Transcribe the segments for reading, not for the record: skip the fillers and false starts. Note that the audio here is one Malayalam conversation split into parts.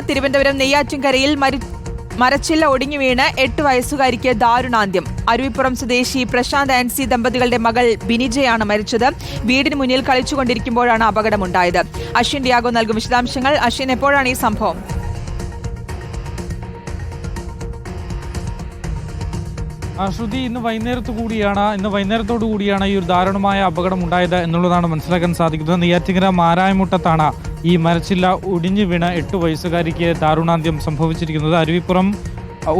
തിരുവനന്തപുരം നെയ്യാറ്റിൻകരയിൽ മരച്ചില്ല ഒടിഞ്ഞു വീണ് 8 വയസ്സുകാരിക്ക് ദാരുണാന്ത്യം. അരുവിപ്പുറം സ്വദേശി പ്രശാന്ത് ആൻസി ദമ്പതികളുടെ മകൾ ബിനിജയാണ് മരിച്ചത്. വീടിന് മുന്നിൽ കളിച്ചുകൊണ്ടിരിക്കുമ്പോഴാണ് അപകടമുണ്ടായത്. അശ്വിൻ ഡിയാഗോ നൽകും വിശദാംശങ്ങൾ. അശ്വിൻ, എപ്പോഴാണ് ഈ സംഭവം? ശ്രുതി, ഇന്ന് വൈകുന്നേരത്തോടു കൂടിയാണ് ഈ ഒരു ദാരുണമായ അപകടം ഉണ്ടായത് എന്നുള്ളതാണ് മനസ്സിലാക്കാൻ സാധിക്കുന്നത്. നെയ്യാറ്റിൻകര മാരായമുട്ടത്താണ് ഈ മരച്ചില്ല ഒടിഞ്ഞു വീണ് 8 വയസ്സുകാരിക്ക് ദാരുണാന്ത്യം സംഭവിച്ചിരിക്കുന്നത്. അരുവിപ്പുറം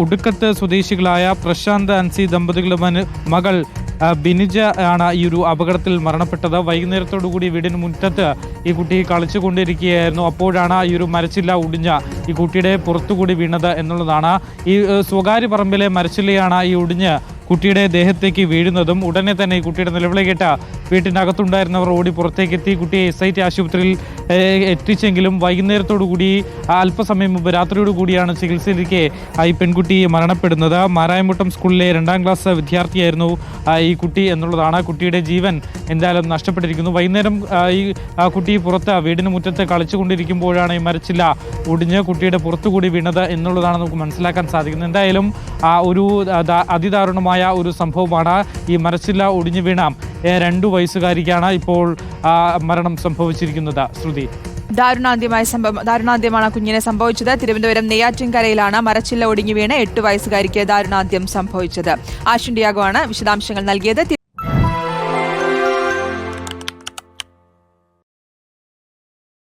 ഒടുക്കത്ത് സ്വദേശികളായ പ്രശാന്ത് ആൻസി ദമ്പതികളുടെ മകൾ ബിനിജ ആണ് ഈ ഒരു അപകടത്തിൽ മരണപ്പെട്ടത്. വൈകുന്നേരത്തോടു കൂടി വീടിന് മുറ്റത്ത് ഈ കുട്ടി കളിച്ചുകൊണ്ടിരിക്കുകയായിരുന്നു. അപ്പോഴാണ് ഈ ഒരു മരച്ചില്ല ഒടിഞ്ഞ ഈ കുട്ടിയുടെ പുറത്തുകൂടി വീണത് എന്നുള്ളതാണ്. ഈ സ്വകാര്യ പറമ്പിലെ മരച്ചില്ലയാണ് ഈ ഒടിഞ്ഞ് കുട്ടിയുടെ ദേഹത്തേക്ക് വീഴുന്നതും. ഉടനെ തന്നെ ഈ കുട്ടിയുടെ നിലവിളി കേട്ട വീട്ടിനകത്തുണ്ടായിരുന്നവർ ഓടി പുറത്തേക്കെത്തി കുട്ടിയെ SIT ആശുപത്രിയിൽ എത്തിച്ചെങ്കിലും വൈകുന്നേരത്തോടു കൂടി അല്പസമയം മുമ്പ് രാത്രിയോടു കൂടിയാണ് ചികിത്സയിലേക്ക് ഈ പെൺകുട്ടി മരണപ്പെടുന്നത്. മാരായമുട്ടം സ്കൂളിലെ 2ാം ക്ലാസ് വിദ്യാർത്ഥിയായിരുന്നു ഈ കുട്ടി എന്നുള്ളതാണ്. കുട്ടിയുടെ ജീവൻ എന്തായാലും നഷ്ടപ്പെട്ടിരിക്കുന്നു. വൈകുന്നേരം ഈ കുട്ടി പുറത്ത് വീടിന് മുറ്റത്ത് കളിച്ചുകൊണ്ടിരിക്കുമ്പോഴാണ് ഈ മരച്ചില്ല ഒടിഞ്ഞ് കുട്ടിയുടെ പുറത്തുകൂടി വീണത് എന്നുള്ളതാണ് നമുക്ക് മനസ്സിലാക്കാൻ സാധിക്കുന്നത്. എന്തായാലും ഒരു അതിദാരുണമായ ഒരു സംഭവമാണ്. ഈ മരച്ചില്ല ഒടിഞ്ഞു വീണ 2 വയസ്സുകാരിക്കാണ് ഇപ്പോൾ മരണം സംഭവിച്ചിരിക്കുന്നത്. ശ്രുതി, ദാരുണാന്ത്യമാണ് കുഞ്ഞിനെ സംഭവിച്ചത്. തിരുവനന്തപുരം നെയ്യാറ്റിൻകരയിലാണ് മരച്ചില്ല ഒടിഞ്ഞു വീണ് 8 വയസ്സുകാരിക്ക് ദാരുണാന്ത്യം സംഭവിച്ചത്. അശ്വിൻ ഡിയാഗോ ആണ് വിശദാംശങ്ങൾ നൽകിയത്.